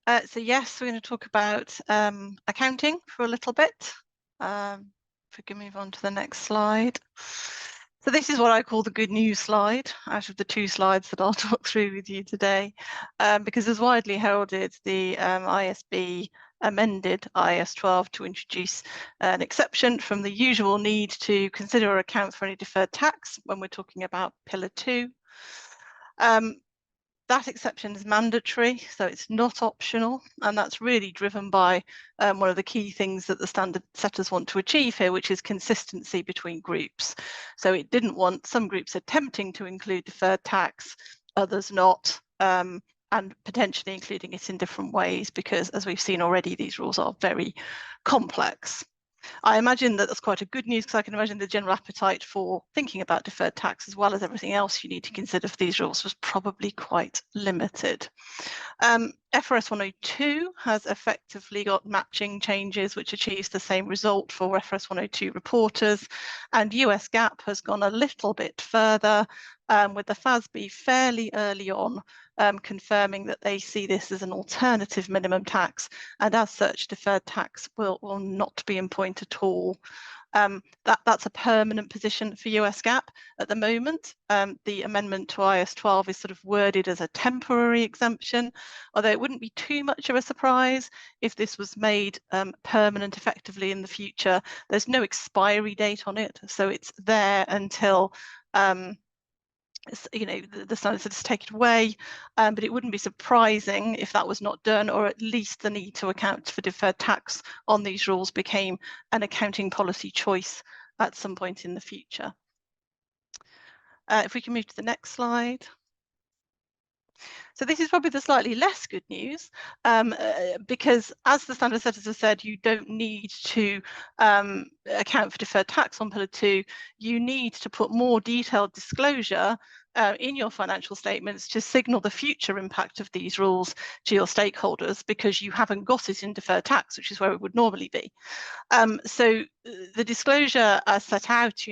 So yes, we're going to talk about accounting for a little bit. If we can move on to the next slide. So this is what I call the good news slide out of the two slides that I'll talk through with you today, because as widely heralded, the ISB amended IAS 12 to introduce an exception from the usual need to consider or account for any deferred tax when we're talking about Pillar 2. That exception is mandatory, so it's not optional, and that's really driven by one of the key things that the standard setters want to achieve here, which is consistency between groups. So it didn't want some groups attempting to include deferred tax, others not, and potentially including it in different ways, because as we've seen already, these rules are very complex. I imagine that that's quite a good news, because I can imagine the general appetite for thinking about deferred tax as well as everything else you need to consider for these rules was probably quite limited. FRS 102 has effectively got matching changes which achieves the same result for FRS 102 reporters, and US GAAP has gone a little bit further with the FASB fairly early on confirming that they see this as an alternative minimum tax, and as such deferred tax will not be in point at all. That's a permanent position for US GAAP at the moment. The amendment to IAS 12 is sort of worded as a temporary exemption, although it wouldn't be too much of a surprise if this was made permanent effectively in the future. There's no expiry date on it, so it's there until the standard setters take it away, but it wouldn't be surprising if that was not done, or at least the need to account for deferred tax on these rules became an accounting policy choice at some point in the future. If we can move to the next slide. So this is probably the slightly less good news, because as the standard setters have said, you don't need to account for deferred tax on Pillar 2. You need to put more detailed disclosure in your financial statements to signal the future impact of these rules to your stakeholders, because you haven't got it in deferred tax, which is where it would normally be. So the disclosure set out,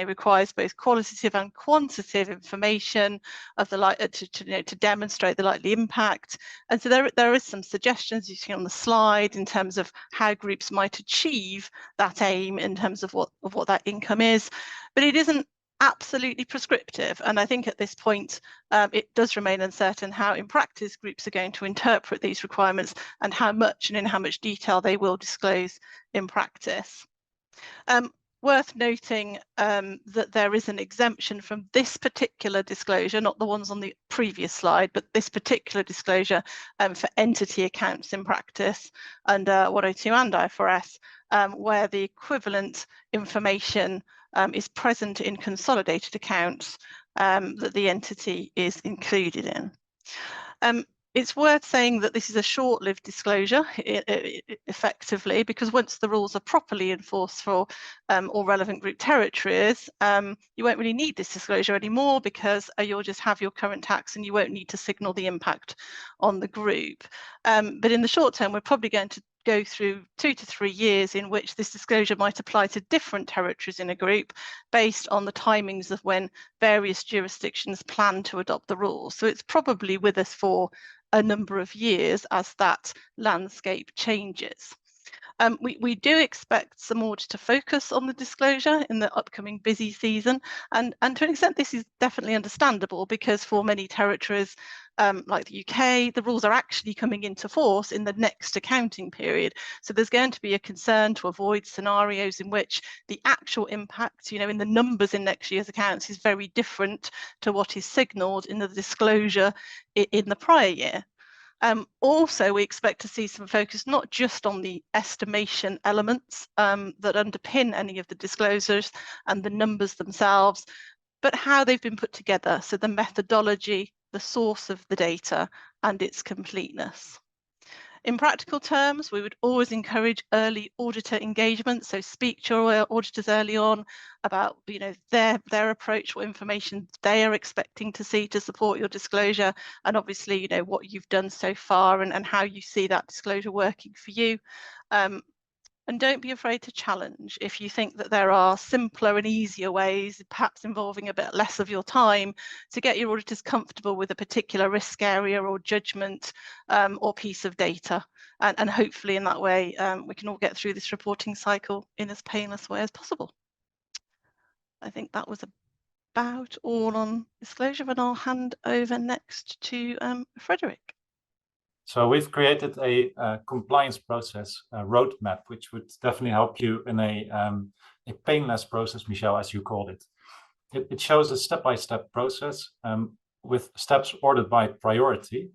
requires both qualitative and quantitative information of the to demonstrate the likely impact. And so there is some suggestions you see on the slide in terms of how groups might achieve that aim in terms of what that income is, but it isn't absolutely prescriptive, and I think at this point it does remain uncertain how in practice groups are going to interpret these requirements and how much and in how much detail they will disclose in practice. Worth noting that there is an exemption from this particular disclosure, not the ones on the previous slide, but this particular disclosure for entity accounts in practice under 102 and IFRS, where the equivalent information is present in consolidated accounts that the entity is included in. It's worth saying that this is a short-lived disclosure, effectively, because once the rules are properly enforced for all relevant group territories, you won't really need this disclosure anymore, because you'll just have your current tax and you won't need to signal the impact on the group. But in the short term, we're probably going to go through 2 to 3 years in which this disclosure might apply to different territories in a group based on the timings of when various jurisdictions plan to adopt the rules. So it's probably with us for a number of years as that landscape changes. We do expect some audit to focus on the disclosure in the upcoming busy season, and to an extent this is definitely understandable, because for many territories like the UK, the rules are actually coming into force in the next accounting period. So there's going to be a concern to avoid scenarios in which the actual impact, in the numbers in next year's accounts is very different to what is signalled in the disclosure in the prior year. Also, we expect to see some focus not just on the estimation elements that underpin any of the disclosures and the numbers themselves, but how they've been put together. So the methodology, the source of the data, and its completeness. In practical terms, we would always encourage early auditor engagement. So speak to your auditors early on about their approach, what information they are expecting to see to support your disclosure, and obviously what you've done so far and how you see that disclosure working for you. And don't be afraid to challenge. If you think that there are simpler and easier ways, perhaps involving a bit less of your time, to get your auditors comfortable with a particular risk area or judgment or piece of data. And hopefully in that way, we can all get through this reporting cycle in as painless way as possible. I think that was about all on disclosure, and I'll hand over next to Frederik. So we've created a compliance process roadmap, which would definitely help you in a painless process, Michelle, as you called it. It shows a step-by-step process with steps ordered by priority.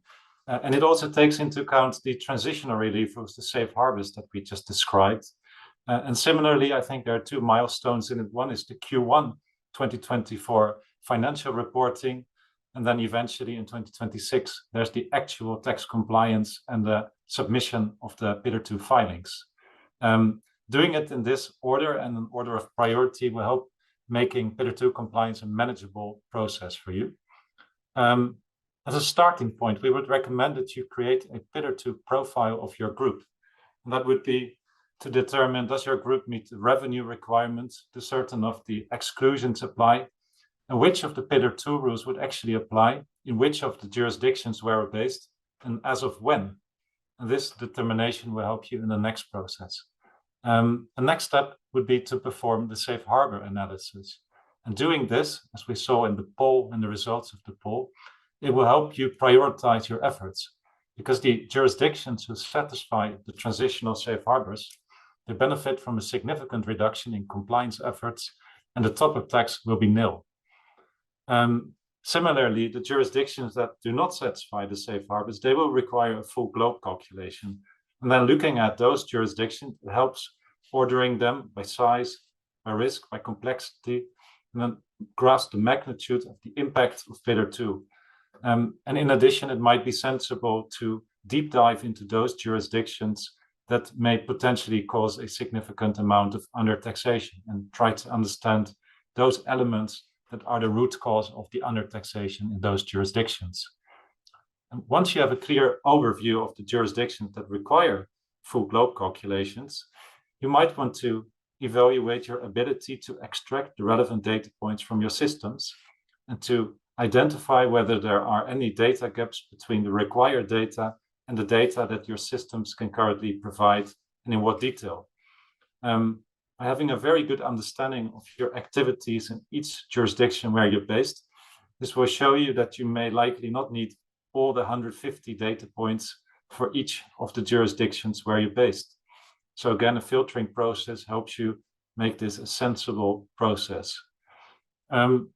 And it also takes into account the transitional relief of the safe harbors that we just described. And similarly, I think there are two milestones in it. One is the Q1 2024 financial reporting. And then eventually in 2026, there's the actual tax compliance and the submission of the Pillar 2 filings. Doing it in this order and an order of priority will help making Pillar 2 compliance a manageable process for you. As a starting point, we would recommend that you create a Pillar 2 profile of your group. And that would be to determine, does your group meet the revenue requirements, do certain of the exclusions apply, and which of the Pillar 2 rules would actually apply, in which of the jurisdictions where we're based, and as of when. And this determination will help you in the next process. The next step would be to perform the safe harbor analysis. And doing this, as we saw in the poll and the results of the poll, it will help you prioritize your efforts, because the jurisdictions who satisfy the transitional safe harbors, they benefit from a significant reduction in compliance efforts, and the top-up tax will be nil. Similarly, the jurisdictions that do not satisfy the safe harbors, they will require a full globe calculation. And then looking at those jurisdictions, it helps ordering them by size, by risk, by complexity, and then grasp the magnitude of the impact of Pillar 2. And in addition, it might be sensible to deep dive into those jurisdictions that may potentially cause a significant amount of undertaxation and try to understand those elements that are the root cause of the undertaxation in those jurisdictions. And once you have a clear overview of the jurisdictions that require full globe calculations, you might want to evaluate your ability to extract the relevant data points from your systems and to identify whether there are any data gaps between the required data and the data that your systems can currently provide, and in what detail. By having a very good understanding of your activities in each jurisdiction where you're based, this will show you that you may likely not need all the 150 data points for each of the jurisdictions where you're based. So again, a filtering process helps you make this a sensible process.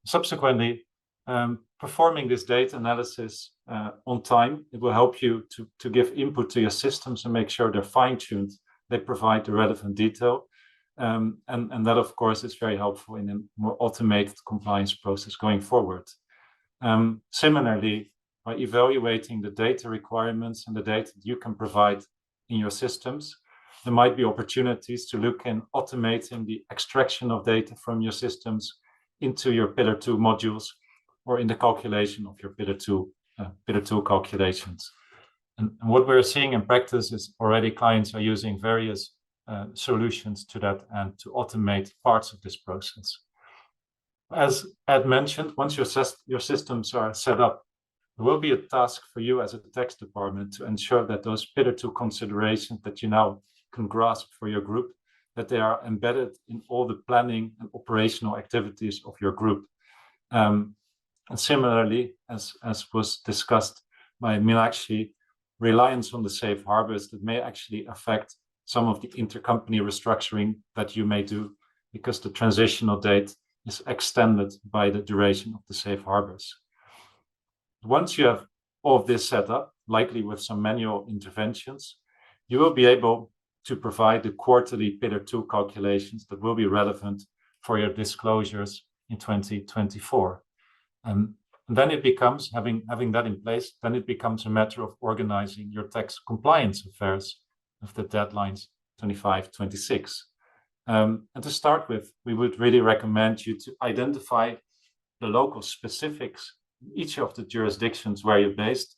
Subsequently, performing this data analysis on time, it will help you to give input to your systems and make sure they're fine-tuned, they provide the relevant detail. And that, of course, is very helpful in a more automated compliance process going forward. Similarly, by evaluating the data requirements and the data you can provide in your systems, there might be opportunities to look in automating the extraction of data from your systems into your Pillar 2 modules or in the calculation of your Pillar 2 calculations. And what we're seeing in practice is already clients are using various solutions to that and to automate parts of this process. As Ed mentioned, once your systems are set up, there will be a task for you as a tax department to ensure that those Pillar 2 considerations that you now can grasp for your group, that they are embedded in all the planning and operational activities of your group. And similarly, as was discussed by Meenakshi, reliance on the safe harbors that may actually affect some of the intercompany restructuring that you may do, because the transitional date is extended by the duration of the safe harbors. Once you have all of this set up, likely with some manual interventions, you will be able to provide the quarterly Pillar 2 calculations that will be relevant for your disclosures in 2024. And then it becomes, having that in place, then it becomes a matter of organizing your tax compliance affairs of the deadlines 25, 26. And to start with, we would really recommend you to identify the local specifics in each of the jurisdictions where you're based,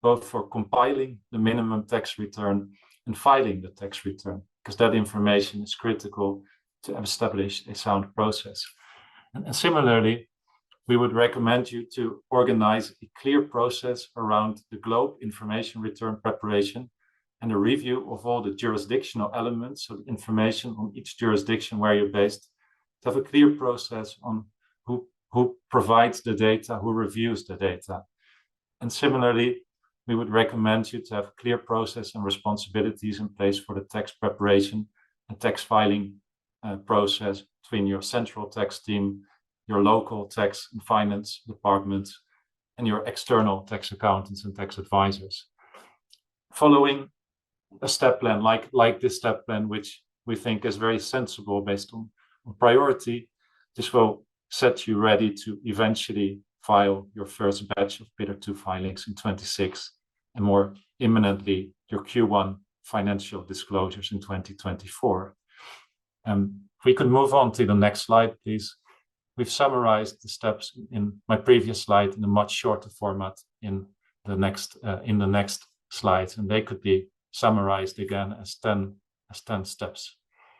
both for compiling the minimum tax return and filing the tax return. because that information is critical to establish a sound process. And similarly, we would recommend you to organize a clear process around the GLOBE information return preparation and a review of all the jurisdictional elements, so the information on each jurisdiction where you're based, to have a clear process on who provides the data, who reviews the data. And similarly, we would recommend you to have clear process and responsibilities in place for the tax preparation and tax filing process between your central tax team, your local tax and finance departments, and your external tax accountants and tax advisors. Following a step plan like this step plan, which we think is very sensible based on priority, this will set you ready to eventually file your first batch of Pillar 2 filings in 26, and more imminently your Q1 financial disclosures in 2024. If we could move on to the next slide, please. We've summarized the steps in my previous slide in a much shorter format in the next slides, and they could be summarized again as 10 steps.